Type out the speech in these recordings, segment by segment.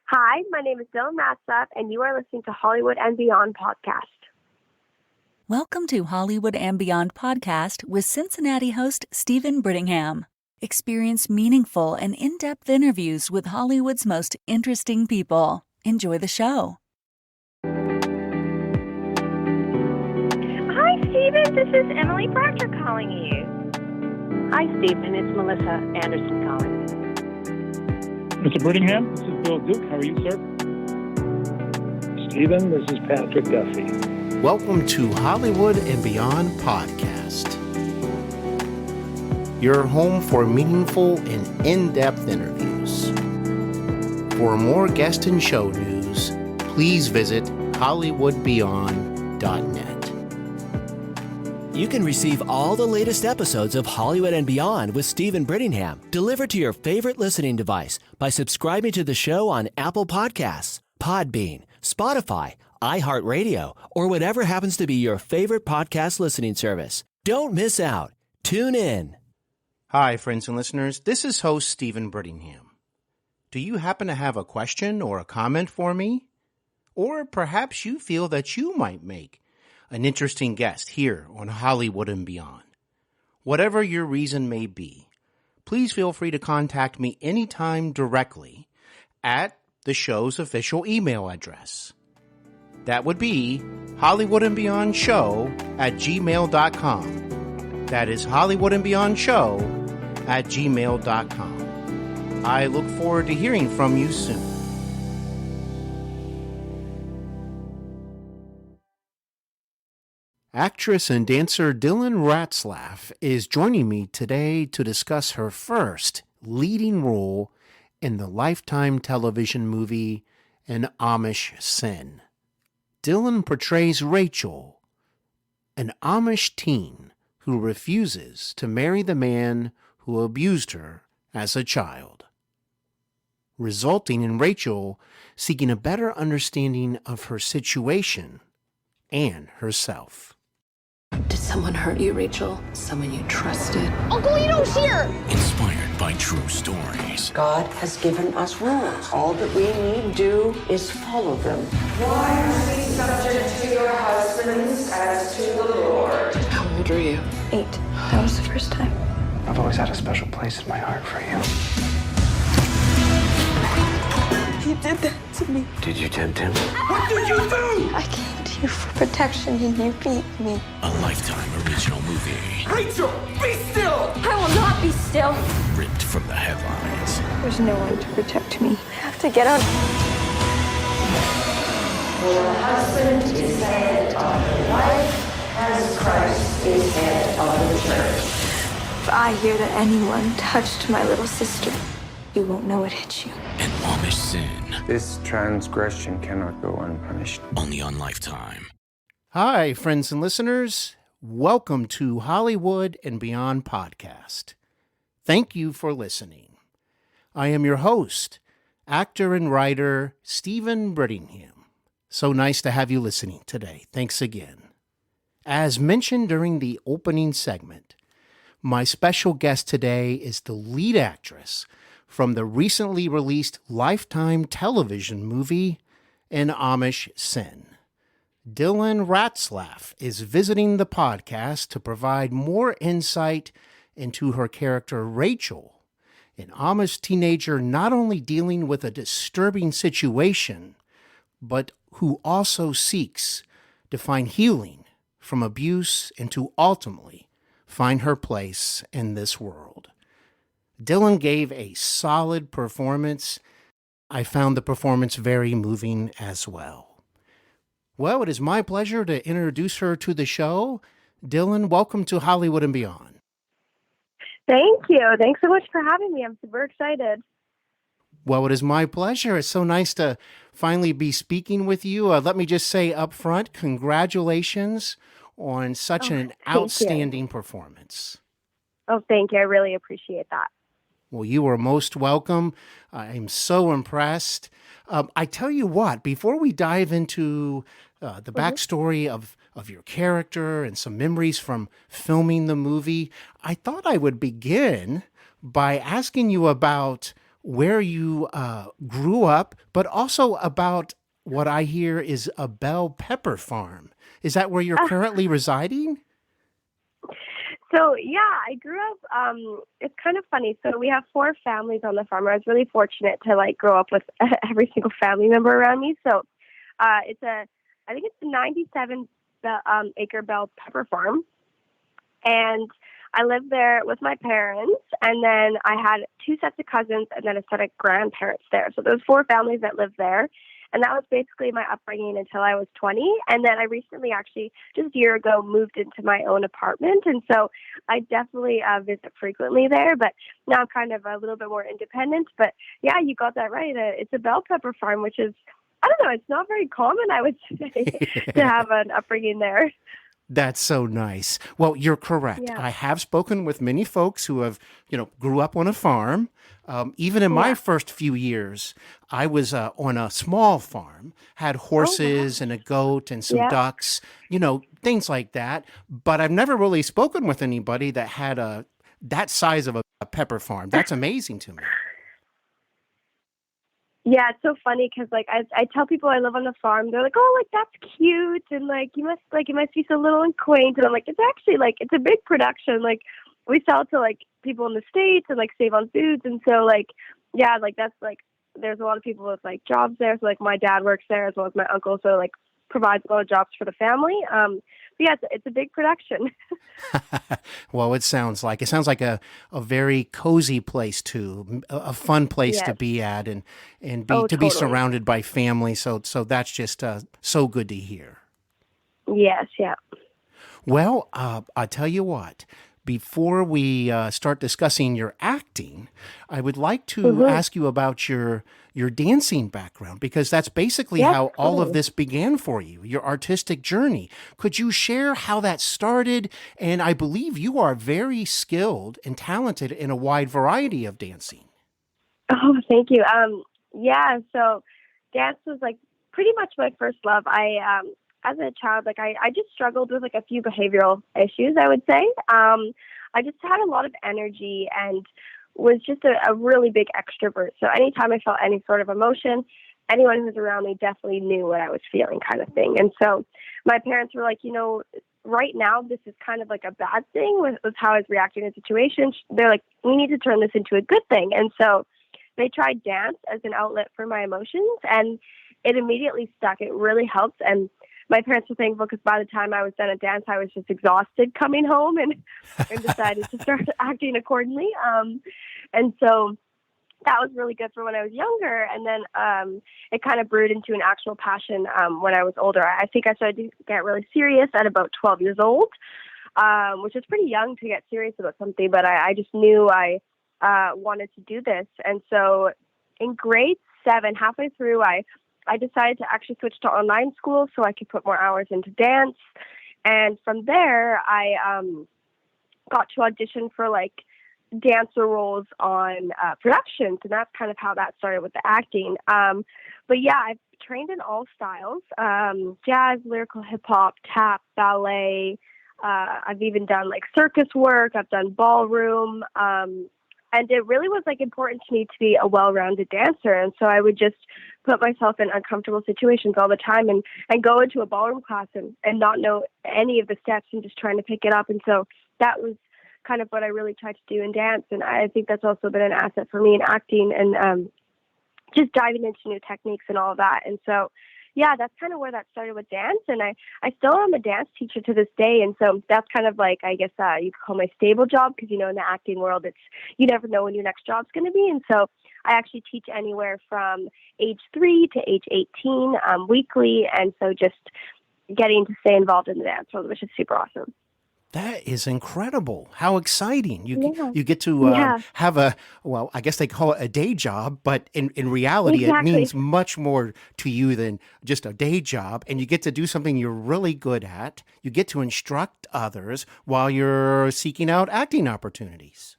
Hi, my name is Dylan Ratzlaff, and you are listening to Hollywood and Beyond Podcast. Welcome to Hollywood and Beyond Podcast with Cincinnati host Steven Brittingham. Experience meaningful and in-depth interviews with Hollywood's most interesting people. Enjoy the show. Hi, Steven. This is Emily Proctor calling you. Hi, Steven. It's Melissa Anderson calling. Mr. Brittingham, this is Bill Duke. How are you, sir? Steven, this is Patrick Duffy. Welcome to Hollywood and Beyond Podcast, your home for meaningful and in-depth interviews. For more guest and show news, please visit hollywoodbeyond.net. You can receive all the latest episodes of Hollywood and Beyond with Steven Brittingham delivered to your favorite listening device by subscribing to the show on Apple Podcasts, Podbean, Spotify, iHeartRadio, or whatever happens to be your favorite podcast listening service. Don't miss out. Tune in. Hi, friends and listeners. This is host Steven Brittingham. Do you happen to have a question or a comment for me? Or perhaps you feel that you might make an interesting guest here on Hollywood and Beyond. Whatever your reason may be, please feel free to contact me anytime directly at the show's official email address. That would be hollywoodandbeyondshow@gmail.com. That is hollywoodandbeyondshow@gmail.com. I look forward to hearing from you soon. Actress and dancer Dylan Ratzlaff is joining me today to discuss her first leading role in the Lifetime television movie An Amish Sin. Dylan portrays Rachel, an Amish teen who refuses to marry the man who abused her as a child, resulting in Rachel seeking a better understanding of her situation and herself. Did someone hurt you, Rachel? Someone you trusted? Uncle Lito's here! Inspired by true stories. God has given us rules. All that we need do is follow them. Wives, be subject to your husbands as to the Lord. How old are you? 8. That was the first time. I've always had a special place in my heart for you. He did that to me. Did you tempt him? What did you do? I came to you for protection and you beat me. A Lifetime original movie. Rachel, be still! I will not be still. Ripped from the headlines. There's no one to protect me. I have to get out. For the husband is head of the wife, as Christ is head of the church. If I hear that anyone touched my little sister, you won't know it hit you. An Amish Sin. This transgression cannot go unpunished. Only on Lifetime. Hi, friends and listeners. Welcome to Hollywood and Beyond Podcast. Thank you for listening. I am your host, actor and writer Steven Brittingham. So nice to have you listening today. Thanks again. As mentioned during the opening segment, my special guest today is the lead actress from the recently released Lifetime television movie, An Amish Sin. Dylan Ratzlaff is visiting the podcast to provide more insight into her character Rachel, an Amish teenager not only dealing with a disturbing situation, but who also seeks to find healing from abuse and to ultimately find her place in this world. Dylan gave a solid performance. I found the performance very moving as well. Well, it is my pleasure to introduce her to the show. Dylan, welcome to Hollywood and Beyond. Thank you. Thanks so much for having me. I'm super excited. Well, it is my pleasure. It's so nice to finally be speaking with you. Let me just say up front, congratulations on such an outstanding performance. Oh, thank you. I really appreciate that. Well, you are most welcome. I'm so impressed. I tell you what, before we dive into the backstory of your character and some memories from filming the movie, I thought I would begin by asking you about where you grew up, but also about what I hear is a bell pepper farm. Is that where you're currently residing? So yeah, I grew up, it's kind of funny. So we have 4 families on the farm. I was really fortunate to like grow up with every single family member around me. So I think it's a 97 acre bell pepper farm. And I lived there with my parents, and then I had 2 sets of cousins and then a set of grandparents there. So there's 4 families that lived there. And that was basically my upbringing until I was 20. And then I recently, actually, just a year ago, moved into my own apartment. And so I definitely visit frequently there. But now I'm kind of a little bit more independent. But yeah, you got that right. It's a bell pepper farm, which is, I don't know, it's not very common, I would say, to have an upbringing there. That's so nice. Well, you're correct. Yeah. I have spoken with many folks who have, grew up on a farm. Even in my first few years, I was on a small farm, had horses and a goat and some ducks, things like that. But I've never really spoken with anybody that had that size of a pepper farm. That's amazing to me. Yeah, it's so funny because like I tell people I live on the farm, they're like, oh, like that's cute, and like it must be so little and quaint, and I'm like, it's actually like it's a big production. Like we sell to like people in the States and like save on foods, and so like yeah, like that's like there's a lot of people with like jobs there. So like my dad works there as well as my uncle, so like provides a lot of jobs for the family. But yeah, it's a big production. Well, it sounds like a very cozy place too, a fun place to be at, and be surrounded by family. So that's just so good to hear. Yes, yeah. Well, I tell you what. Before we start discussing your acting, I would like to ask you about your dancing background, because that's basically how all of this began for you, your artistic journey. Could you share how that started? And I believe you are very skilled and talented in a wide variety of dancing. Oh, thank you. Yeah, so dance was like pretty much my first love. As a child, like I just struggled with like a few behavioral issues, I would say. I just had a lot of energy and was just a really big extrovert. So anytime I felt any sort of emotion, anyone who was around me definitely knew what I was feeling, kind of thing. And so my parents were like, right now this is kind of like a bad thing with how I was reacting to situations. They're like, we need to turn this into a good thing. And so they tried dance as an outlet for my emotions, and it immediately stuck. It really helped. And my parents were thankful because by the time I was done at dance, I was just exhausted coming home and decided to start acting accordingly. And so that was really good for when I was younger. And then it kind of brewed into an actual passion when I was older. I think I started to get really serious at about 12 years old, which is pretty young to get serious about something. But I just knew I wanted to do this. And so in grade 7, halfway through, I decided to actually switch to online school so I could put more hours into dance. And from there, I got to audition for like dancer roles on productions. And that's kind of how that started with the acting. But yeah, I've trained in all styles, jazz, lyrical hip hop, tap, ballet. I've even done like circus work. I've done ballroom. And it really was like important to me to be a well-rounded dancer. And so I would just put myself in uncomfortable situations all the time and go into a ballroom class and not know any of the steps and just trying to pick it up. And so that was kind of what I really tried to do in dance. And I think that's also been an asset for me in acting and just diving into new techniques and all of that. And so, yeah, that's kind of where that started with dance. And I still am a dance teacher to this day. And so that's kind of like, I guess you could call my stable job because, in the acting world, you never know when your next job's going to be. And so I actually teach anywhere from age 3 to age 18 weekly. And so just getting to stay involved in the dance world, which is super awesome. That is incredible. How exciting. You get to have I guess they call it a day job, but in reality, It means much more to you than just a day job. And you get to do something you're really good at. You get to instruct others while you're seeking out acting opportunities.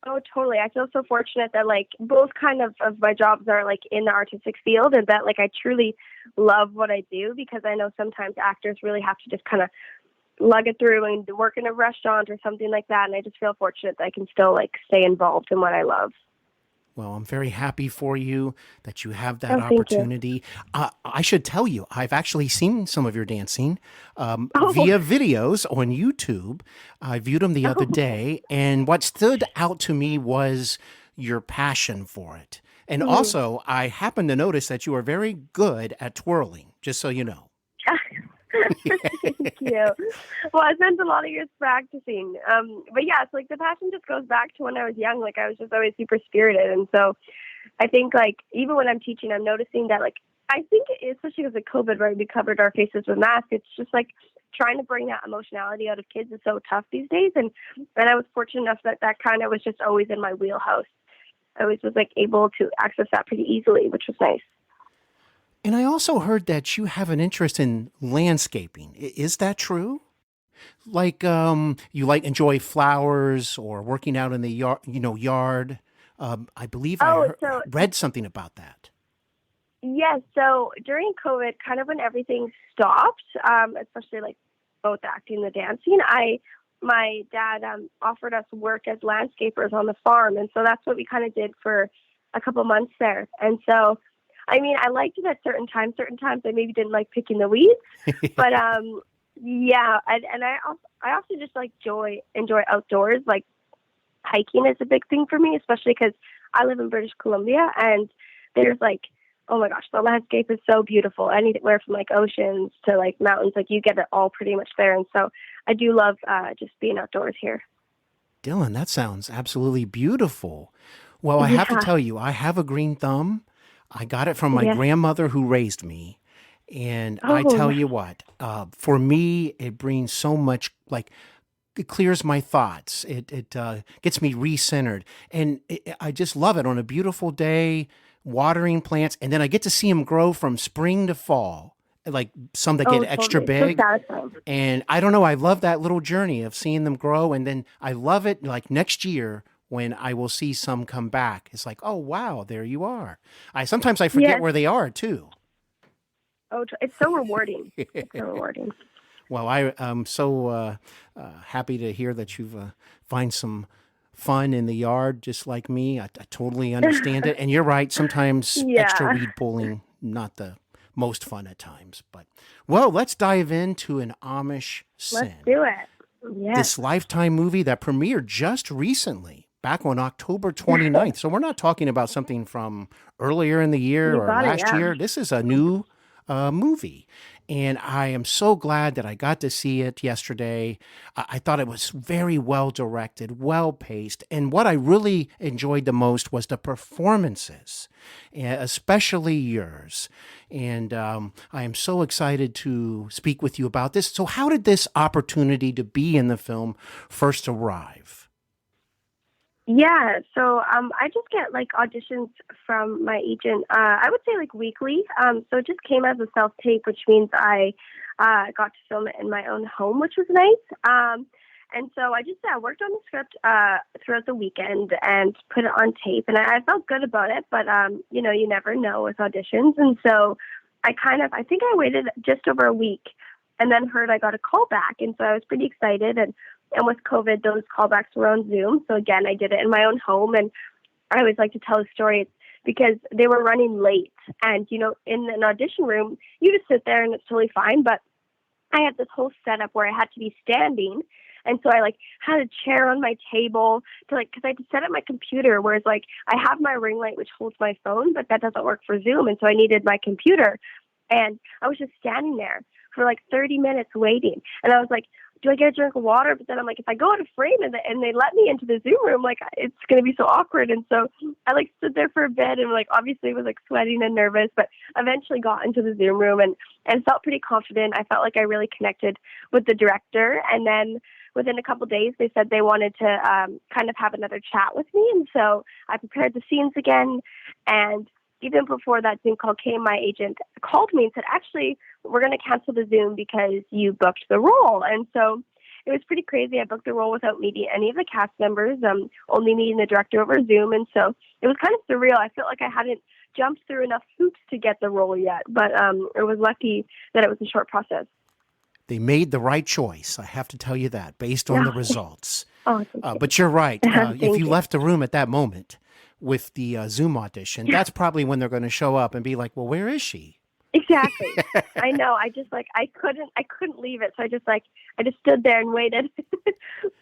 Oh, totally. I feel so fortunate that like both kind of my jobs are like in the artistic field, and that like I truly love what I do, because I know sometimes actors really have to just kind of lug it through and work in a restaurant or something like that. And I just feel fortunate that I can still like stay involved in what I love. Well, I'm very happy for you that you have that opportunity. I should tell you, I've actually seen some of your dancing via videos on YouTube. I viewed them the other day, and what stood out to me was your passion for it. And also, I happened to notice that you are very good at twirling, just so you know. Thank you. Well, I spent a lot of years practicing. But yeah, it's like the passion just goes back to when I was young. Like I was just always super spirited. And so I think like even when I'm teaching, I'm noticing that like, I think especially because of COVID, where we covered our faces with masks, it's just like trying to bring that emotionality out of kids is so tough these days. And I was fortunate enough that kind of was just always in my wheelhouse. I always was like able to access that pretty easily, which was nice. And I also heard that you have an interest in landscaping. Is that true? Like you like enjoy flowers or working out in the yard. I believe read something about that. Yes. So during COVID, kind of when everything stopped, especially like both acting and the dancing, my dad offered us work as landscapers on the farm, and so that's what we kind of did for a couple months there. And so, I mean, I liked it at certain times. Certain times I maybe didn't like picking the weeds, but yeah. And I also just like enjoy outdoors. Like hiking is a big thing for me, especially because I live in British Columbia, and there's like, oh my gosh, the landscape is so beautiful. Anywhere from like oceans to like mountains, like you get it all pretty much there. And so I do love just being outdoors here. Dylan, that sounds absolutely beautiful. Well, I have to tell you, I have a green thumb. I got it from my grandmother who raised me. And I tell you what, for me, it brings so much, like, it clears my thoughts. It gets me re-centered. And I just love it on a beautiful day, watering plants. And then I get to see them grow from spring to fall, like some that get extra big. And I don't know, I love that little journey of seeing them grow. And then I love it like next year when I will see some come back. It's like, oh, wow, there you are. Sometimes I forget where they are, too. Oh, it's so rewarding. It's so rewarding. Well, I'm so happy to hear that you've find some fun in the yard, just like me. I totally understand it. And you're right. Sometimes extra weed pulling, not the most fun at times. But, well, let's dive into an Amish Sin. Let's do it. Yes. This Lifetime movie that premiered just recently, back on October 29th. So we're not talking about something from earlier in the year or last year. This is a new movie. And I am so glad that I got to see it yesterday. I thought it was very well directed, well paced. And what I really enjoyed the most was the performances, especially yours. And I am so excited to speak with you about this. So how did this opportunity to be in the film first arrive? Yeah, so I just get like auditions from my agent, I would say like weekly. So it just came as a self-tape, which means I got to film it in my own home, which was nice. And so I worked on the script throughout the weekend and put it on tape. And I felt good about it, but, you never know with auditions. And so I think I waited just over a week and then heard I got a call back. And so I was pretty excited. And with COVID, those callbacks were on Zoom. So again, I did it in my own home. And I always like to tell a story because they were running late. And, in an audition room, you just sit there and it's totally fine. But I had this whole setup where I had to be standing. And so I had a chair on my table because I had to set up my computer. Whereas I have my ring light, which holds my phone, but that doesn't work for Zoom. And so I needed my computer. And I was just standing there for 30 minutes waiting. And I was like, do I get a drink of water? But then I'm like, if I go out of frame and they let me into the Zoom room, it's going to be so awkward. And so I stood there for a bit and obviously was sweating and nervous, but eventually got into the Zoom room and felt pretty confident. I felt like I really connected with the director. And then within a couple of days, they said they wanted to kind of have another chat with me. And so I prepared the scenes again. And even before that Zoom call came, my agent called me and said, actually, we're going to cancel the Zoom because you booked the role. And so it was pretty crazy. I booked the role without meeting any of the cast members, only meeting the director over Zoom. And so it was kind of surreal. I felt like I hadn't jumped through enough hoops to get the role yet, but I was lucky that it was a short process. They made the right choice. I have to tell you that, based on the results. But you're right. If you left the room at that moment, with the Zoom audition. That's probably when they're going to show up and be like, well, where is she? Exactly. I know. I just I couldn't leave it. So I just stood there and waited.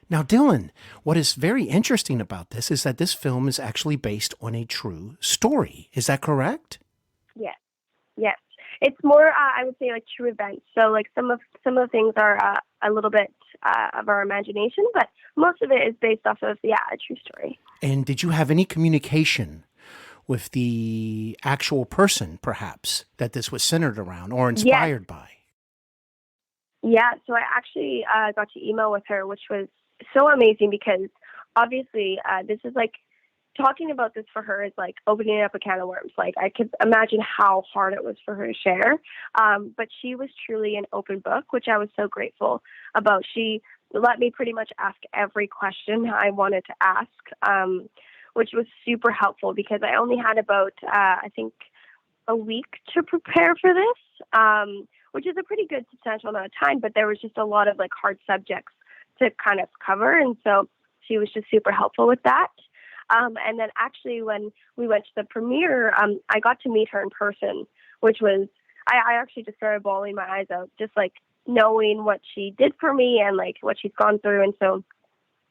Now, Dylan, what is very interesting about this is that this film is actually based on a true story. Is that correct? Yes. Yes. It's more, I would say, like true events. So like some of the things are a little bit of our imagination, but most of it is based off of, a true story. And did you have any communication with the actual person, perhaps, that this was centered around or inspired by? Yeah, so I actually got to email with her, which was so amazing because obviously this is like, talking about this for her is like opening up a can of worms. Like I could imagine how hard it was for her to share. But she was truly an open book, which I was so grateful about. She let me pretty much ask every question I wanted to ask, which was super helpful because I only had about, I think, a week to prepare for this, which is a pretty good substantial amount of time, but there was just a lot of like hard subjects to kind of cover. And so she was just super helpful with that. And then actually when we went to the premiere, I got to meet her in person, which was, I actually just started bawling my eyes out, just like knowing what she did for me and like what she's gone through. And so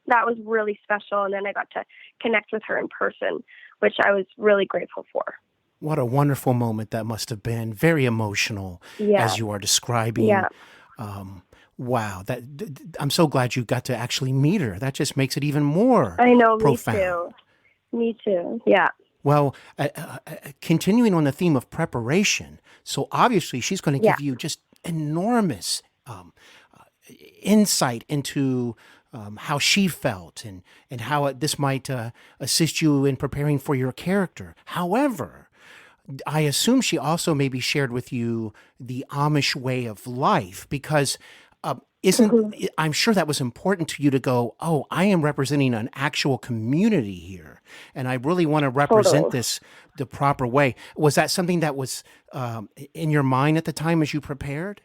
that was really special. And then I got to connect with her in person, which I was really grateful for. What a wonderful moment that must have been. Very emotional, as you are describing. Yeah. Wow, I'm so glad you got to actually meet her. That just makes it even more profound. Me too. Yeah. Well, continuing on the theme of preparation, so obviously she's going to give you just enormous insight into how she felt and how this might assist you in preparing for your character. However, I assume she also maybe shared with you the Amish way of life because I'm sure that was important to you to go, oh, I am representing an actual community here, and I really want to represent this the proper way. Was that something that was in your mind at the time as you prepared?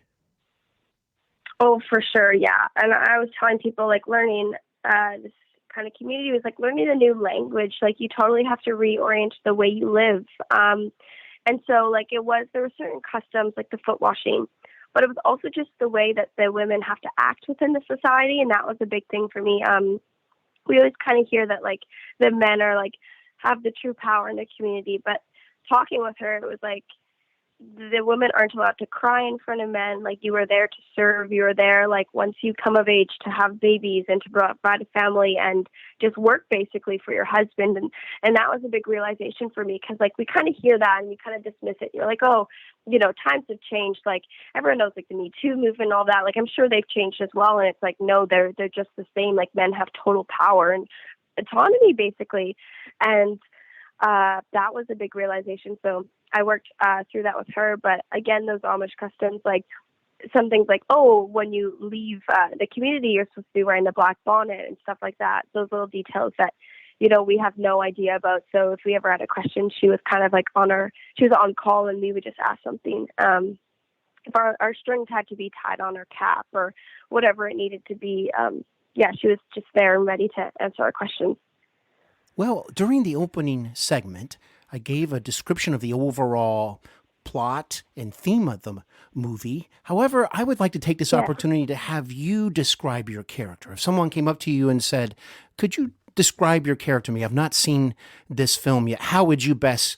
Oh, for sure, yeah. And I was telling people, like, learning this kind of community was like learning a new language. Like, you totally have to reorient the way you live. And so, like, there were certain customs, like the foot washing, but it was also just the way that the women have to act within the society, and that was a big thing for me. We always kind of hear that, like, the men are, like, have the true power in the community, but talking with her, it was like, the women aren't allowed to cry in front of men. Like, you are there to serve. You are there, like, once you come of age, to have babies and to provide a family and just work basically for your husband. And that was a big realization for me because, like, we kind of hear that and we kind of dismiss it. You're like, oh, times have changed. Like, everyone knows, like, the Me Too movement and all that. Like, I'm sure they've changed as well. And it's like, no, they're just the same. Like, men have total power and autonomy basically. And that was a big realization. So I worked through that with her. But again, those Amish customs, like some things like, oh, when you leave the community, you're supposed to be wearing the black bonnet and stuff like that. Those little details that, we have no idea about. So if we ever had a question, she was kind of like she was on call and we would just ask something. If our strings had to be tied on her cap or whatever it needed to be, she was just there and ready to answer our questions. Well, during the opening segment, I gave a description of the overall plot and theme of the movie. However, I would like to take this opportunity to have you describe your character. If someone came up to you and said, could you describe your character to me? I've not seen this film yet. How would you best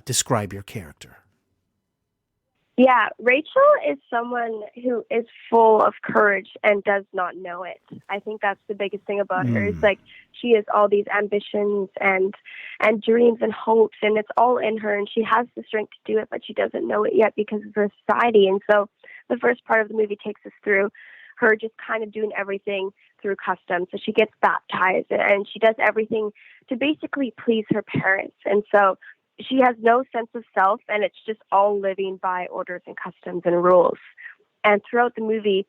describe your character? Yeah, Rachel is someone who is full of courage and does not know it. I think that's the biggest thing about her. It's like she has all these ambitions and dreams and hopes, and it's all in her, and she has the strength to do it, but she doesn't know it yet because of her society. And so the first part of the movie takes us through her just kind of doing everything through customs. So she gets baptized, and she does everything to basically please her parents. And so she has no sense of self, and it's just all living by orders and customs and rules. And throughout the movie,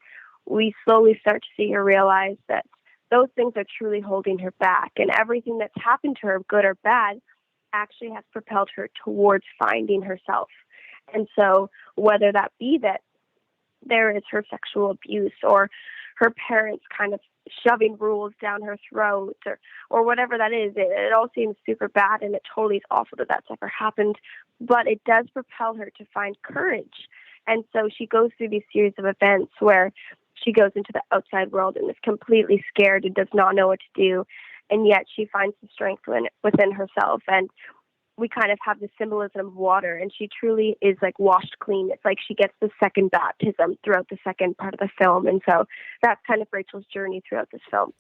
we slowly start to see her realize that those things are truly holding her back, and everything that's happened to her, good or bad, actually has propelled her towards finding herself. And so whether that be that there is her sexual abuse or her parents kind of shoving rules down her throat or whatever that is. It all seems super bad, and it totally is awful that that's ever happened. But it does propel her to find courage. And so she goes through these series of events where she goes into the outside world and is completely scared and does not know what to do. And yet she finds the strength within herself. And we kind of have the symbolism of water, and she truly is like washed clean. It's like she gets the second baptism throughout the second part of the film. And so that's kind of Rachel's journey throughout this film.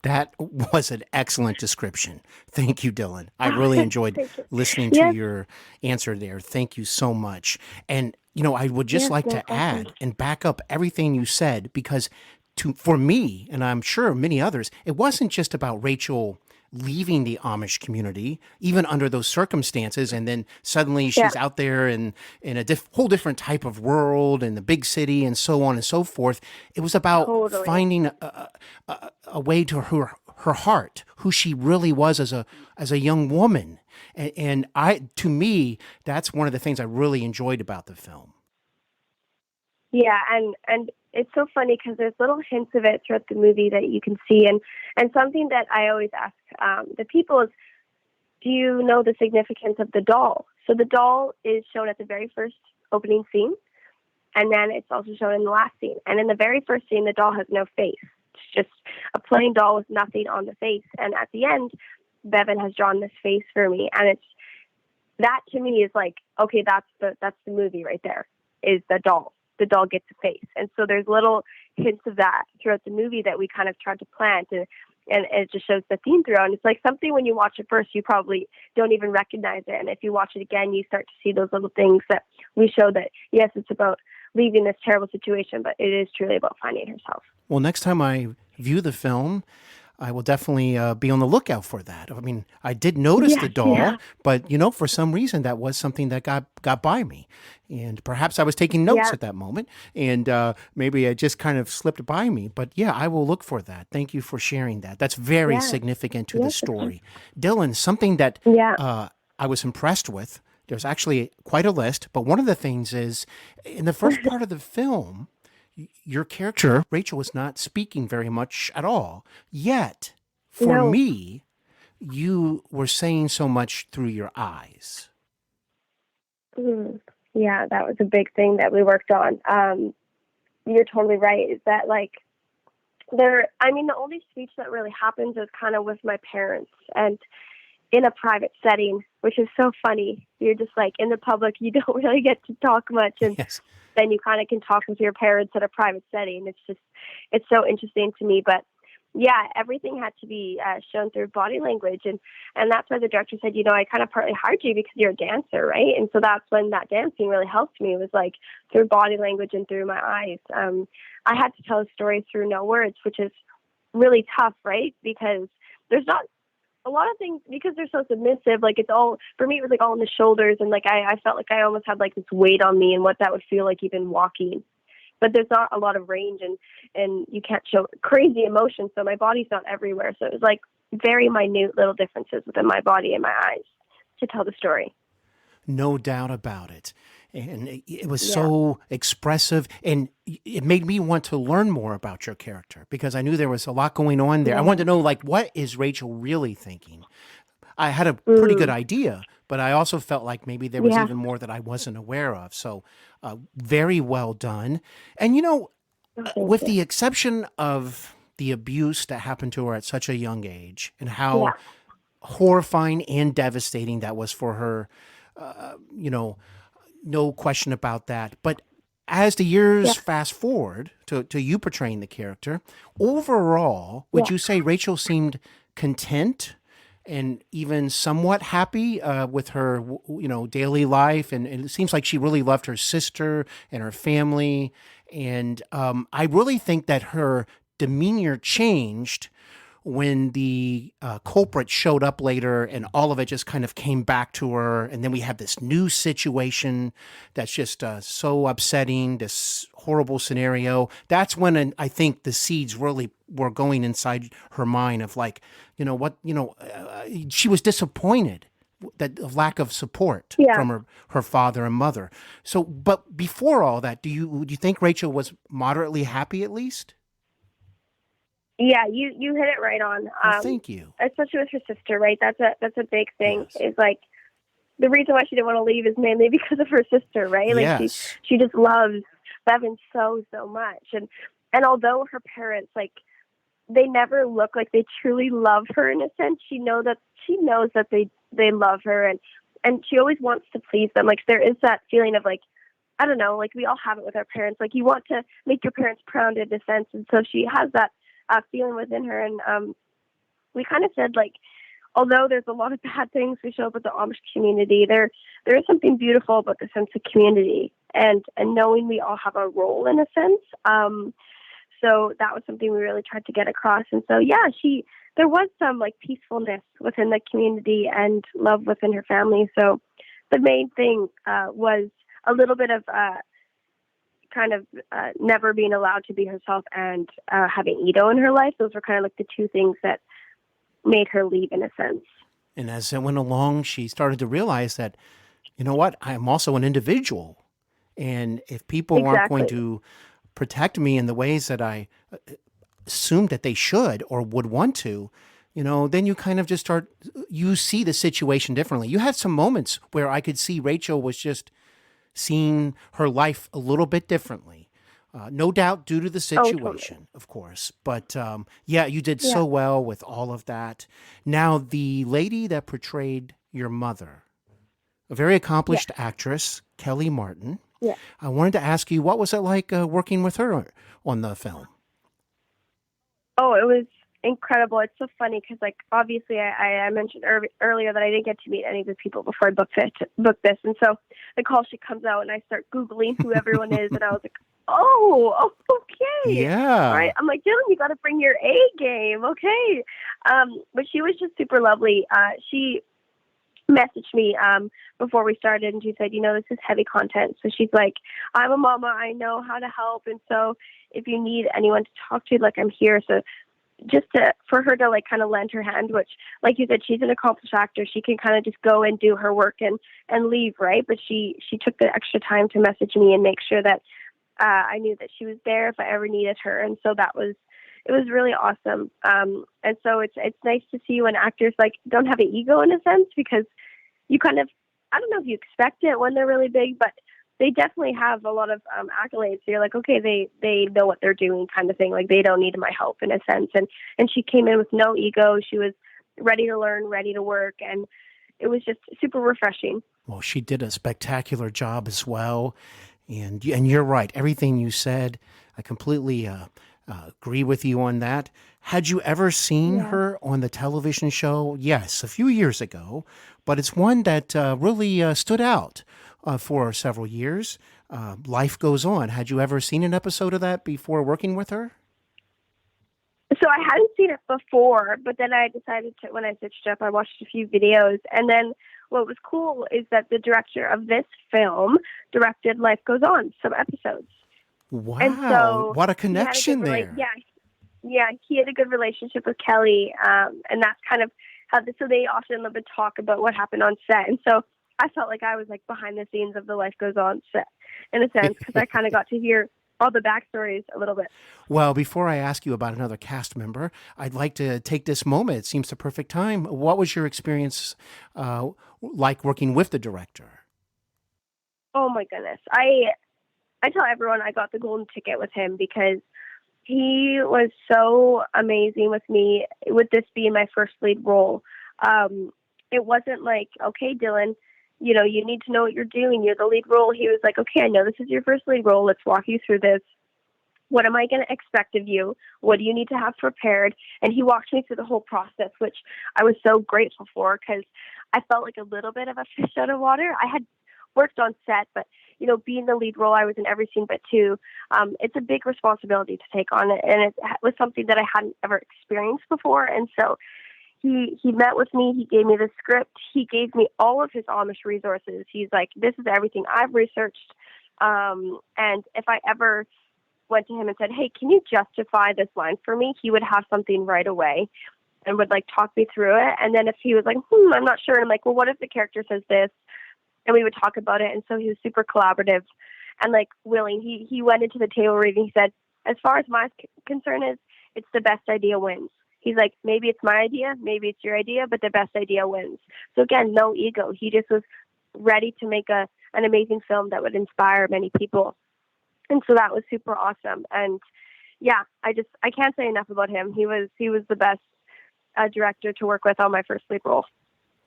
That was an excellent description. Thank you, Dylan. I really enjoyed listening to your answer there. Thank you so much. And, I would just like to add and back up everything you said, because for me, and I'm sure many others, it wasn't just about Rachel leaving the Amish community, even under those circumstances, and then suddenly she's out there in a whole different type of world in the big city and so on and so forth. It was about finding a way to her heart, who she really was as a young woman. And to me, that's one of the things I really enjoyed about the film. Yeah, and it's so funny because there's little hints of it throughout the movie that you can see. And something that I always ask the people is, do you know the significance of the doll? So the doll is shown at the very first opening scene, and then it's also shown in the last scene. And in the very first scene, the doll has no face. It's just a plain doll with nothing on the face. And at the end, Bevan has drawn this face for me. And that to me is like, okay, that's the movie right there, is the doll. The doll gets a face. And so there's little hints of that throughout the movie that we kind of tried to plant, and it just shows the theme throughout. And it's like something when you watch it first, you probably don't even recognize it. And if you watch it again, you start to see those little things that we show that, yes, it's about leaving this terrible situation, but it is truly about finding herself. Well, next time I view the film, I will definitely be on the lookout for that. I mean, I did notice the doll, but, for some reason that was something that got by me. And perhaps I was taking notes at that moment, and maybe it just kind of slipped by me. But yeah, I will look for that. Thank you for sharing that. That's very significant to the story. Dylan, something that I was impressed with, there's actually quite a list, but one of the things is, in the first part of the film, your character, Rachel, was not speaking very much at all. Yet, for me, you were saying so much through your eyes. Yeah, that was a big thing that we worked on. You're totally right. Is that the only speech that really happens is kind of with my parents and in a private setting, which is so funny. You're just like in the public, you don't really get to talk much. And then you kind of can talk with your parents at a private setting. It's so interesting to me. But yeah, everything had to be shown through body language. And that's why the director said, I kind of partly hired you because you're a dancer, right? And so that's when that dancing really helped me, was like through body language and through my eyes. I had to tell a story through no words, which is really tough, right? Because there's not a lot of things, because they're so submissive, like it's all, for me, it was like all on the shoulders. And like, I felt like I almost had like this weight on me and what that would feel like even walking. But there's not a lot of range, and you can't show crazy emotions. So my body's not everywhere. So it was like very minute little differences within my body and my eyes to tell the story. No doubt about it. And it was so expressive, and it made me want to learn more about your character, because I knew there was a lot going on there. I wanted to know, what is Rachel really thinking? I had a pretty good idea, but I also felt like maybe there was even more that I wasn't aware of. So very well done. And, with the exception of the abuse that happened to her at such a young age, and how horrifying and devastating that was for her, no question about that. But as the years fast forward to you portraying the character, overall, would you say Rachel seemed content and even somewhat happy with her, daily life? And it seems like she really loved her sister and her family. And I really think that her demeanor changed when the culprit showed up later, and all of it just kind of came back to her. And then we have this new situation that's just so upsetting, this horrible scenario. That's when I think the seeds really were going inside her mind of she was disappointed that of lack of support from her father and mother. So, but before all that, do you think Rachel was moderately happy at least? Yeah, you hit it right on. Thank you. Especially with her sister, right? That's a big thing. Yes. Is like the reason why she didn't want to leave is mainly because of her sister, right? Like Yes. she just loves Bevan so much, and although her parents, like, they never look like they truly love her in a sense, she knows that they love her, and she always wants to please them. Like, there is that feeling of, like, I don't know, like we all have it with our parents. Like, you want to make your parents proud in a sense, and so she has that feeling within her. And we kind of said, like, although there's a lot of bad things we show about the Amish community, there is something beautiful about the sense of community and knowing we all have a role in a sense. So that was something we really tried to get across. And so, yeah, there was some, like, peacefulness within the community and love within her family. So the main thing was a little bit of never being allowed to be herself and having Ito in her life. Those were kind of like the two things that made her leave in a sense. And as it went along, she started to realize that, you know what, I'm also an individual. And if people aren't going to protect me in the ways that I assumed that they should or would want to, then you kind of just you see the situation differently. You had some moments where I could see Rachel was just seeing her life a little bit differently. No doubt due to the situation, of course. But yeah, you did so well with all of that. Now, the lady that portrayed your mother, a very accomplished actress, Kellie Martin. Yeah. I wanted to ask you, what was it like working with her on the film? Oh, it was incredible. It's so funny because, like, obviously I mentioned earlier that I didn't get to meet any of the people before I booked this. And so the call sheet comes out and I start Googling who everyone is. And I was like, oh, okay. Yeah. All right. I'm like, Dylan, you got to bring your A game. Okay. But she was just super lovely. She messaged me before we started, and she said, this is heavy content. So she's like, I'm a mama. I know how to help. And so if you need anyone to talk to, like, I'm here. So just for her to, like, kind of lend her hand, which, like you said, she's an accomplished actor. She can kind of just go and do her work and leave, right? But she took the extra time to message me and make sure that I knew that she was there if I ever needed her. And so it was really awesome. And so it's nice to see when actors, like, don't have an ego in a sense, because you kind of, I don't know if you expect it when they're really big, but they definitely have a lot of accolades. So you're like, okay, they know what they're doing, kind of thing. Like, they don't need my help in a sense. And she came in with no ego. She was ready to learn, ready to work. And it was just super refreshing. Well, she did a spectacular job as well. And you're right. Everything you said, I completely agree with you on that. Had you ever seen her on the television show? Yes, a few years ago, but it's one that really stood out for several years. Life Goes On. Had you ever seen an episode of that before working with her? So I hadn't seen it before, but then I decided to, when I switched up, I watched a few videos. And then what was cool is that the director of this film directed Life Goes On, some episodes. Wow. And so what a connection there. Yeah, he had a good relationship with Kellie. And that's kind of how, so they often love to talk about what happened on set. And so I felt like I was, like, behind the scenes of the Life Goes On set, in a sense, because I kind of got to hear all the backstories a little bit. Well, before I ask you about another cast member, I'd like to take this moment. It seems the perfect time. What was your experience like working with the director? Oh my goodness. I tell everyone I got the golden ticket with him because he was so amazing with me, with this being my first lead role. It wasn't like, okay, Dylan, you need to know what you're doing. You're the lead role. He was like, okay, I know this is your first lead role. Let's walk you through this. What am I going to expect of you? What do you need to have prepared? And he walked me through the whole process, which I was so grateful for because I felt like a little bit of a fish out of water. I had worked on set, but, being the lead role, I was in every scene but two. It's a big responsibility to take on it. And it was something that I hadn't ever experienced before. And so he met with me. He gave me the script. He gave me all of his Amish resources. He's like, this is everything I've researched. And if I ever went to him and said, hey, can you justify this line for me? He would have something right away and would, like, talk me through it. And then if he was like, I'm not sure. And I'm like, well, what if the character says this? And we would talk about it. And so he was super collaborative and, like, willing. He went into the table read and he said, as far as my concern is, it's the best idea wins. He's like, maybe it's my idea, maybe it's your idea, but the best idea wins. So again, no ego. He just was ready to make an amazing film that would inspire many people. And so that was super awesome. And yeah, I can't say enough about him. He was the best director to work with on my first lead role.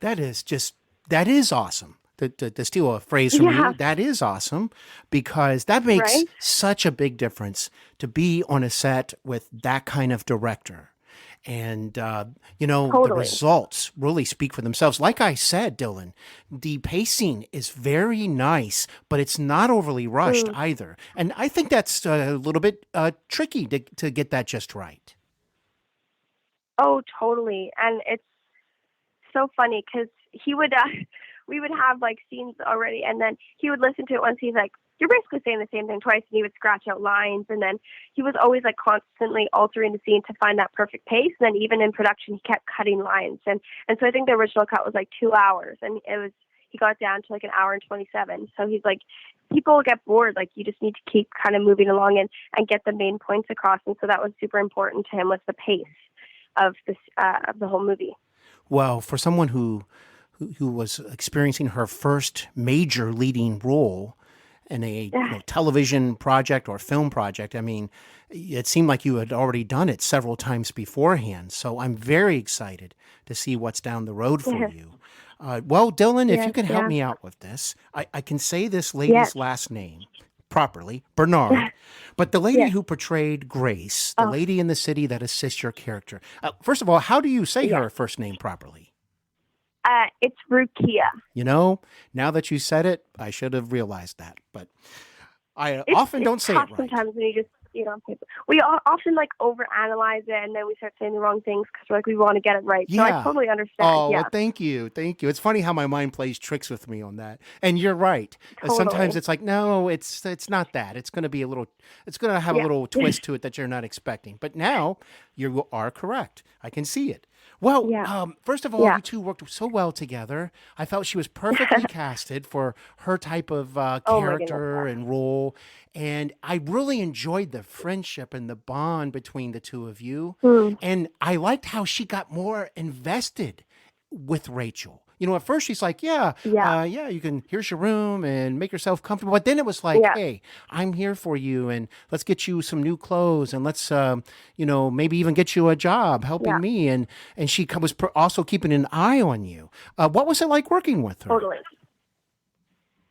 That is awesome. To steal a phrase from you, that is awesome, because that makes such a big difference to be on a set with that kind of director. And, the results really speak for themselves. Like I said, Dylan, the pacing is very nice, but it's not overly rushed either. And I think that's a little bit tricky to get that just right. Oh, totally. And it's so funny because we would have like scenes already, and then he would listen to it once. He's like, you're basically saying the same thing twice, and he would scratch out lines. And then he was always like constantly altering the scene to find that perfect pace. And then even in production, he kept cutting lines. And so I think the original cut was like 2 hours, and he got down to like an hour and 27. So he's like, people get bored. Like, you just need to keep kind of moving along and get the main points across. And so that was super important to him, was the pace of this, of the whole movie. Well, for someone who was experiencing her first major leading role in a television project or film project, I mean, it seemed like you had already done it several times beforehand. So I'm very excited to see what's down the road for you. Well, Dylan, if you can help me out with this, I can say this lady's last name properly, Bernard, but the lady who portrayed Grace, the lady in the city that assists your character. First of all, how do you say her first name properly? It's Rukia. You know, now that you said it, I should have realized that, but I often don't say it right. Sometimes when you just, we often like overanalyze it, and then we start saying the wrong things because we're like, we want to get it right. So I totally understand. Oh, well, thank you. It's funny how my mind plays tricks with me on that. And you're right. Totally. Sometimes it's like, no, it's not that. It's going to have a little twist to it that you're not expecting. But now you are correct. I can see it. Well, first of all, you two worked so well together. I felt she was perfectly casted for her type of character and role. And I really enjoyed the friendship and the bond between the two of you. And I liked how she got more invested with Rachel. At first she's like, you can, here's your room and make yourself comfortable. But then it was like, hey, I'm here for you, and let's get you some new clothes, and let's, maybe even get you a job helping me. And she was also keeping an eye on you. What was it like working with her? Totally.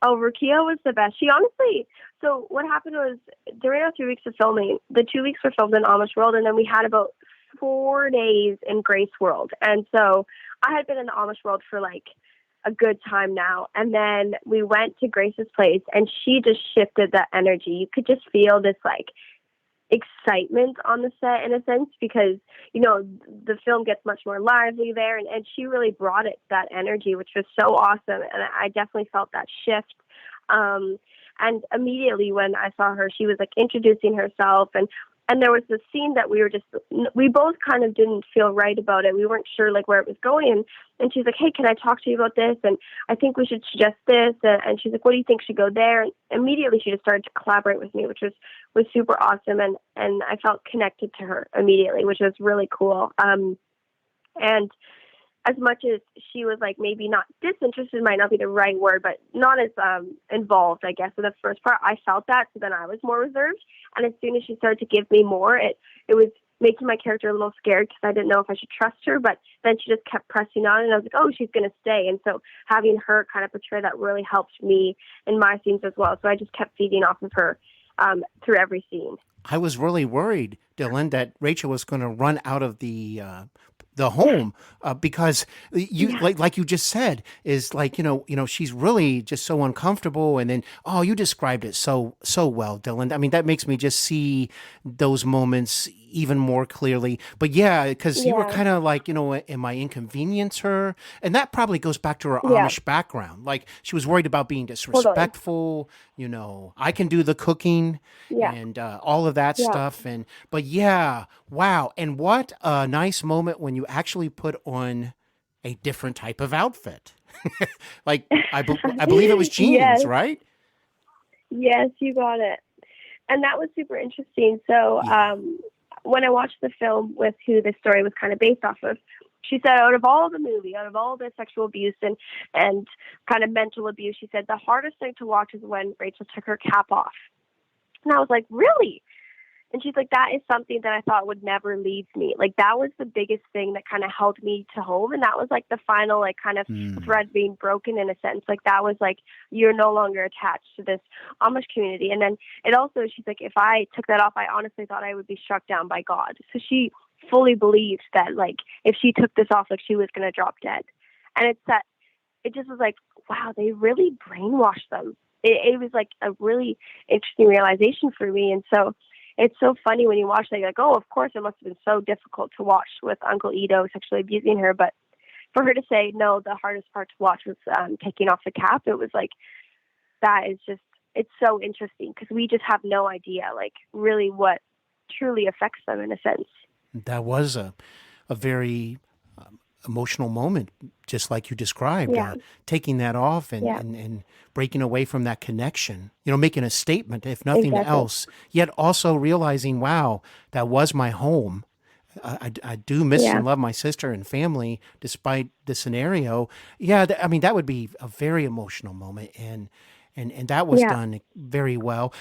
Oh, Rukia was the best. She honestly, so what happened was during our 3 weeks of filming, the 2 weeks were filmed in Amish World, and then we had about 4 days in Grace World. And so I had been in the Amish World for like a good time now. And then we went to Grace's place, and she just shifted that energy. You could just feel this like excitement on the set in a sense, because, the film gets much more lively there. And she really brought it, that energy, which was so awesome. And I definitely felt that shift. And immediately when I saw her, she was like introducing herself, and there was this scene that we both kind of didn't feel right about it. We weren't sure like where it was going. And she's like, hey, can I talk to you about this? And I think we should suggest this. And she's like, what do you think should go there? And immediately she just started to collaborate with me, which was super awesome. And I felt connected to her immediately, which was really cool. And as much as she was like maybe not disinterested, might not be the right word, but not as involved, I guess, in the first part, I felt that. So then I was more reserved. And as soon as she started to give me more, it was making my character a little scared because I didn't know if I should trust her. But then she just kept pressing on, and I was like, oh, she's going to stay. And so having her kind of portray that really helped me in my scenes as well. So I just kept feeding off of her through every scene. I was really worried, Dylan, that Rachel was going to run out of the home because you like you just said is like she's really just so uncomfortable, and then you described it so well, Dylan. I mean, that makes me just see those moments even more clearly. But because you were kind of like, am I inconvenience her? And that probably goes back to her Amish background. Like, she was worried about being disrespectful. Totally. I can do the cooking and all of that stuff. But wow. And what a nice moment when you actually put on a different type of outfit. Like, I believe it was jeans, right? Yes, you got it. And that was super interesting. So when I watched the film with who this story was kind of based off of, she said out of all the sexual abuse and kind of mental abuse, she said the hardest thing to watch is when Rachel took her cap off. And I was like, really? And she's like, that is something that I thought would never leave me. Like, that was the biggest thing that kind of held me to home. And that was like the final, like, kind of thread being broken in a sense. Like, that was like, you're no longer attached to this Amish community. And then it also, she's like, if I took that off, I honestly thought I would be struck down by God. So she fully believed that, like, if she took this off, like, she was going to drop dead. And it's that, it just was like, wow, they really brainwashed them. It was like a really interesting realization for me. And so it's so funny when you watch that, you're like, oh, of course it must have been so difficult to watch with Uncle Ito sexually abusing her. But for her to say, no, the hardest part to watch was taking off the cap, it was like, that is just, it's so interesting because we just have no idea, like, really what truly affects them in a sense. That was a very emotional moment, just like you described, taking that off and breaking away from that connection, making a statement, if nothing else, yet also realizing, wow, that was my home. I do miss and love my sister and family despite the scenario. Yeah, I mean, that would be a very emotional moment. And that was done very well.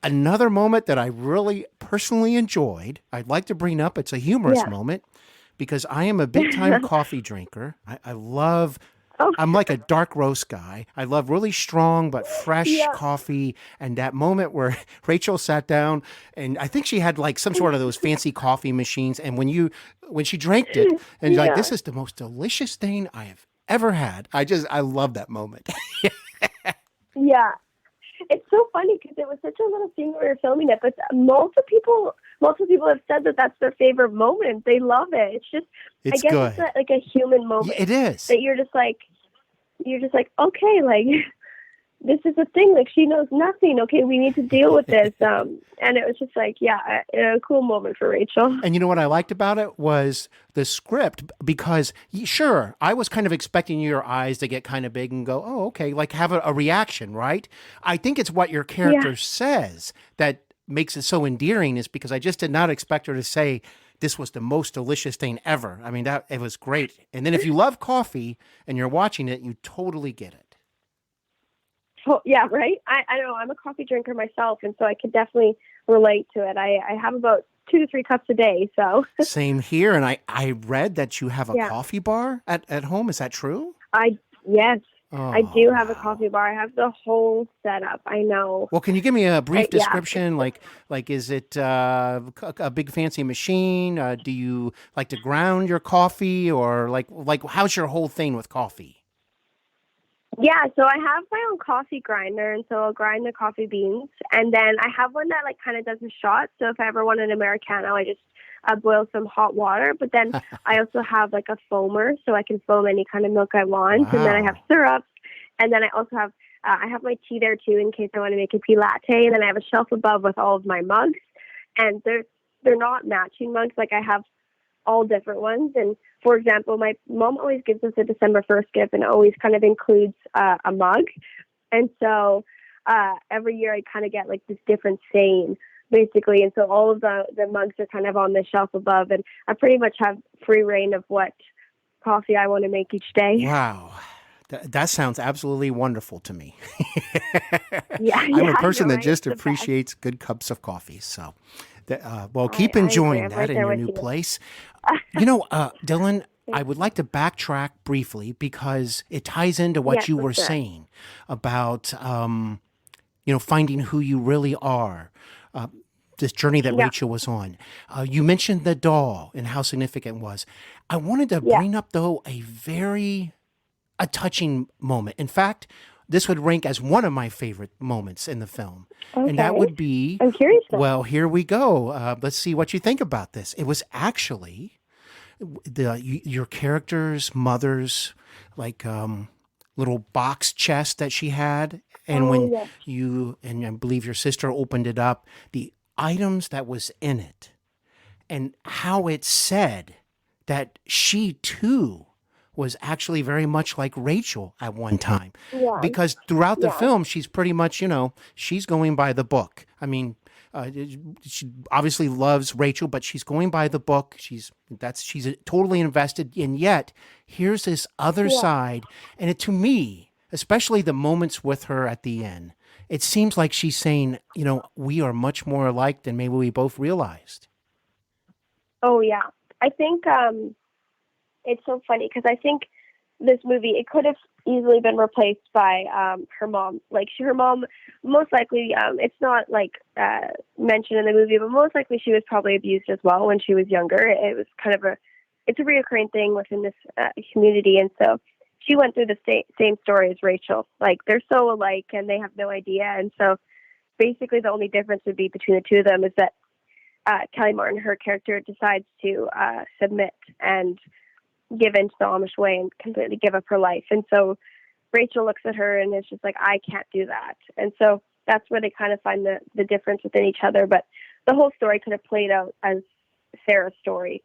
Another moment that I really personally enjoyed, I'd like to bring up, it's a humorous moment because I am a big-time coffee drinker. I love, I'm like a dark roast guy. I love really strong but fresh coffee. And that moment where Rachel sat down, and I think she had like some sort of those fancy coffee machines. And when she drank it, and you're like, this is the most delicious thing I have ever had. I love that moment. Yeah. It's so funny because it was such a little scene when we were filming it, but multiple people have said that that's their favorite moment. They love it. It's just, I guess good. It's like a human moment. It is. That you're just like, okay, like, this is a thing. Like, she knows nothing. Okay, we need to deal with this. And it was just like, a cool moment for Rachel. And you know what I liked about it was the script, because sure, I was kind of expecting your eyes to get kind of big and go, oh, okay, like have a reaction, right? I think it's what your character says that makes it so endearing, is because I just did not expect her to say, this was the most delicious thing ever. I mean, it was great. And then if you love coffee and you're watching it, you totally get it. Oh, yeah, right? I know. I'm a coffee drinker myself, and so I could definitely relate to it. I have about 2 to 3 cups a day, so. Same here, and I read that you have a coffee bar at home. Is that true? Yes. Oh, I do have a coffee bar. I have the whole setup. I know. Well, can you give me a brief description? Like, is it a big fancy machine? Do you like to ground your coffee, or like how's your whole thing with coffee? Yeah, so I have my own coffee grinder, and so I'll grind the coffee beans, and then I have one that like kind of does a shot. So if I ever want an Americano, I just boil some hot water. But then I also have like a foamer, so I can foam any kind of milk I want. Wow. And then I have syrups, and then I also have I have my tea there too in case I want to make a tea latte. And then I have a shelf above with all of my mugs, and they're not matching mugs. Like I have all different ones. And for example, my mom always gives us a December 1st gift, and it always kind of includes a mug. And so every year I kind of get like this different saying, basically. And so all of the mugs are kind of on the shelf above, and I pretty much have free reign of what coffee I want to make each day. Wow. That sounds absolutely wonderful to me. I'm a person that just appreciates good cups of coffee. So, keep enjoying that in your new place. Dylan, I would like to backtrack briefly because it ties into what you were saying about, finding who you really are. This journey that Rachel was on. You mentioned the doll and how significant it was. I wanted to bring up, though, a touching moment. In fact, this would rank as one of my favorite moments in the film. Okay. And that would be... I'm curious. Well, here we go. Let's see what you think about this. It was actually your character's mother's little box chest that she had. And when you, and I believe your sister opened it up, the items that was in it and how it said that she too was actually very much like Rachel at one time. Yeah. Because throughout the film, she's pretty much, she's going by the book. I mean, she obviously loves Rachel, but she's going by the book. She's totally invested. And yet, here's this other side. And to me, especially the moments with her at the end, it seems like she's saying, we are much more alike than maybe we both realized. Oh, yeah. I think it's so funny because I think this movie, it could have easily been replaced by her mom. Like, her mom, most likely, it's not like mentioned in the movie, but most likely she was probably abused as well when she was younger. It was kind of it's a reoccurring thing within this community. And so she went through the same story as Rachel. Like, they're so alike and they have no idea. And so basically the only difference would be between the two of them is that Kellie Martin, her character, decides to submit and give in to the Amish way and completely give up her life. And so Rachel looks at her and is just like, I can't do that. And so that's where they kind of find the difference within each other. But the whole story could have played out as Sarah's story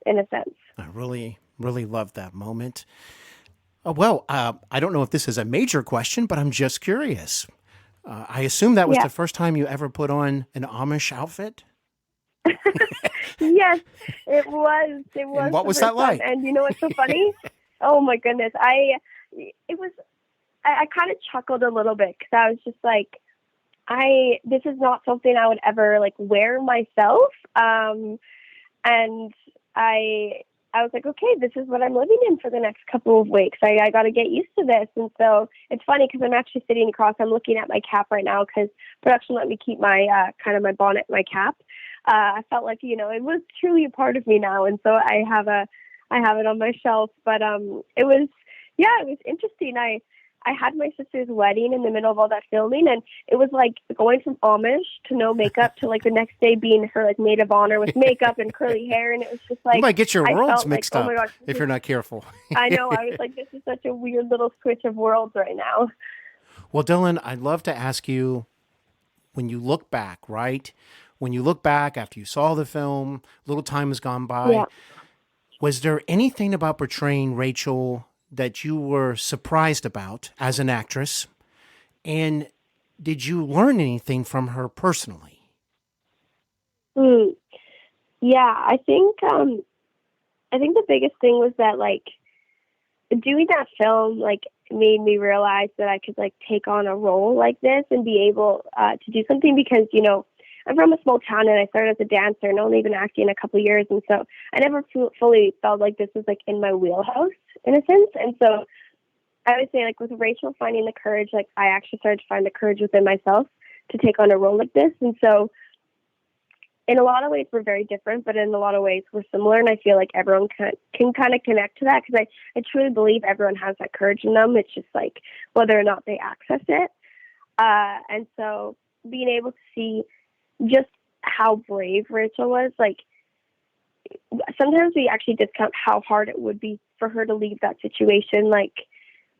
in a sense. I really, really love that moment. Well, I don't know if this is a major question, but I'm just curious. I assume that was the first time you ever put on an Amish outfit? Yes, it was. It was. And what was that like? And you know what's so funny? Oh my goodness. I kind of chuckled a little bit because I was just like, this is not something I would ever like wear myself. And I was like, okay, this is what I'm living in for the next couple of weeks. I got to get used to this. And so it's funny because I'm actually sitting across, I'm looking at my cap right now because production let me keep my kind of my bonnet, my cap. I felt like, it was truly a part of me now. And so I have it on my shelf, but it was interesting. I had my sister's wedding in the middle of all that filming, and it was like going from Amish to no makeup to like the next day being her like maid of honor with makeup and curly hair, and it was just like you might get your worlds mixed up if you're not careful. I know. I was like, this is such a weird little switch of worlds right now. Well, Dylan, I'd love to ask you, when you look back, right? When you look back after you saw the film, a little time has gone by. Was there anything about portraying Rachel that you were surprised about as an actress? And did you learn anything from her personally? Yeah, I think the biggest thing was that like doing that film like made me realize that I could like take on a role like this and be able to do something because, I'm from a small town and I started as a dancer and only been acting a couple of years. And so I never fully felt like this was like in my wheelhouse in a sense. And so I would say like with Rachel finding the courage, like I actually started to find the courage within myself to take on a role like this. And so in a lot of ways we're very different, but in a lot of ways we're similar. And I feel like everyone can kind of connect to that because I truly believe everyone has that courage in them. It's just like whether or not they access it. And so being able to see just how brave Rachel was, like sometimes we actually discount how hard it would be for her to leave that situation. Like,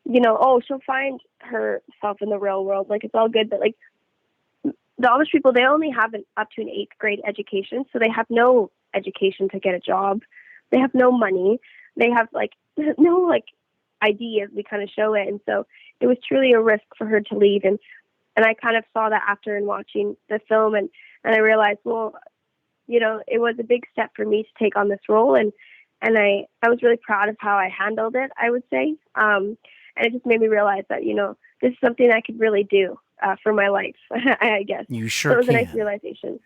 she'll find herself in the real world. Like it's all good, but like the Amish people, they only have up to an 8th grade education. So they have no education to get a job. They have no money. They have like no like ID as we kind of show it. And so it was truly a risk for her to leave. And I kind of saw that after in watching the film and I realized, well, it was a big step for me to take on this role. And I was really proud of how I handled it, I would say. And it just made me realize that, this is something I could really do for my life, I guess. You sure can. It was can. a nice realization.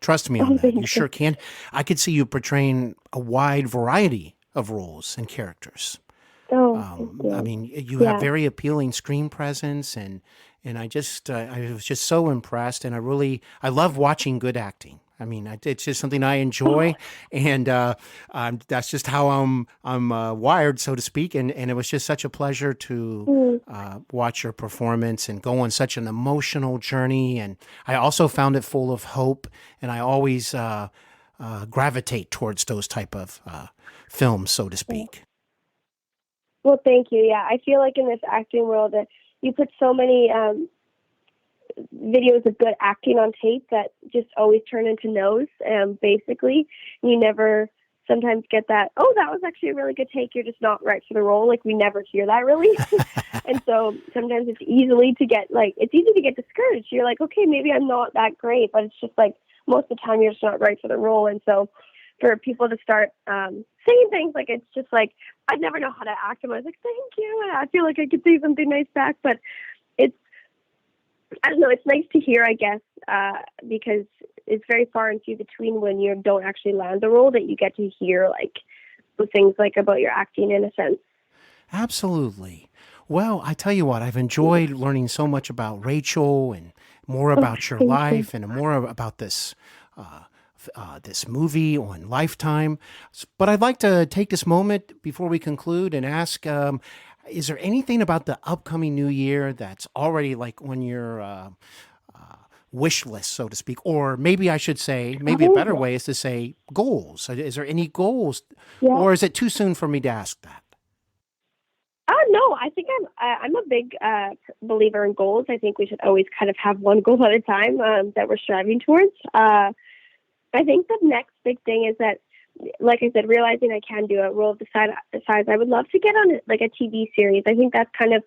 Trust me on that. You sure can. I could see you portraying a wide variety of roles and characters. I mean, you have very appealing screen presence, and I was just so impressed, and I love watching good acting. I mean, it's just something I enjoy, and that's just how I'm wired, so to speak. And it was just such a pleasure to watch your performance and go on such an emotional journey. And I also found it full of hope, and I always gravitate towards those type of films, so to speak. Well, thank you. Yeah, I feel like in this acting world that you put so many videos of good acting on tape that just always turn into no's, basically. You never sometimes get that, oh, that was actually a really good take, you're just not right for the role. Like, we never hear that really. And so sometimes it's easy to get discouraged. You're like, okay, maybe I'm not that great, but it's just like most of the time you're just not right for the role. And so for people to start saying things like, it's just like, I'd never know how to act. And I was like, thank you. And I feel like I could say something nice back, but I don't know, it's nice to hear, I guess, because it's very far and few between when you don't actually land the role that you get to hear like the things like about your acting in a sense. Absolutely. Well, I tell you what, I've enjoyed learning so much about Rachel and more about your life and more about this this movie on Lifetime. But I'd like to take this moment before we conclude and ask, is there anything about the upcoming new year that's already like on your wish list, so to speak? Or maybe I should say, maybe a better way is to say goals. Is there any goals? Yeah. Or is it too soon for me to ask that? No, I think I'm a big believer in goals. I think we should always kind of have one goal at a time that we're striving towards. I think the next big thing is that, like I said, realizing I can do a role of the size. I would love to get on like a TV series. I think that's kind of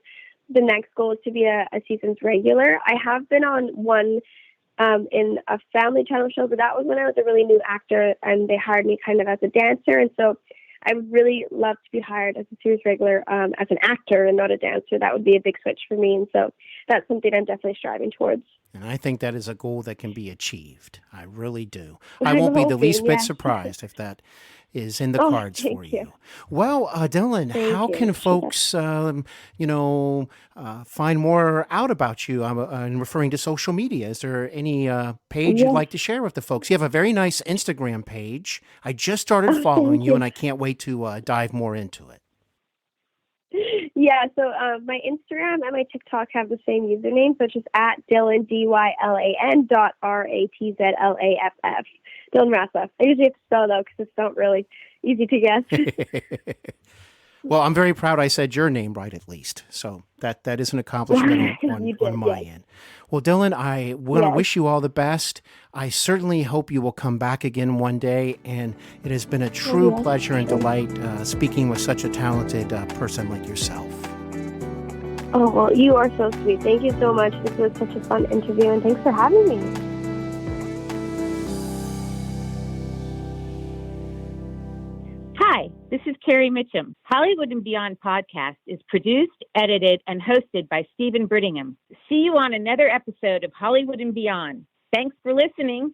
the next goal, is to be a season's regular. I have been on one in a family channel show, but that was when I was a really new actor and they hired me kind of as a dancer. And so I would really love to be hired as a series regular as an actor and not a dancer. That would be a big switch for me. And so that's something I'm definitely striving towards. And I think that is a goal that can be achieved. I really do. I won't be the least bit surprised if that is in the cards for you. Well, Dylan, how can folks, find more out about you? I'm referring to social media. Is there any page you'd like to share with the folks? You have a very nice Instagram page. I just started following you, and I can't wait to dive more into it. Yeah, so my Instagram and my TikTok have the same username, so it's just at Dylan, DYLAN RATZLAFF. Dylan Ratzlaff. I usually have to spell it out because it's not really easy to guess. Well, I'm very proud I said your name right at least. So that is an accomplishment on my end. Well, Dylan, I want to wish you all the best. I certainly hope you will come back again one day. And it has been a true pleasure and delight speaking with such a talented person like yourself. Oh, well, you are so sweet. Thank you so much. This was such a fun interview, and thanks for having me. Hi, this is Carrie Mitchum. Hollywood and Beyond Podcast is produced, edited, and hosted by Steven Brittingham. See you on another episode of Hollywood and Beyond. Thanks for listening.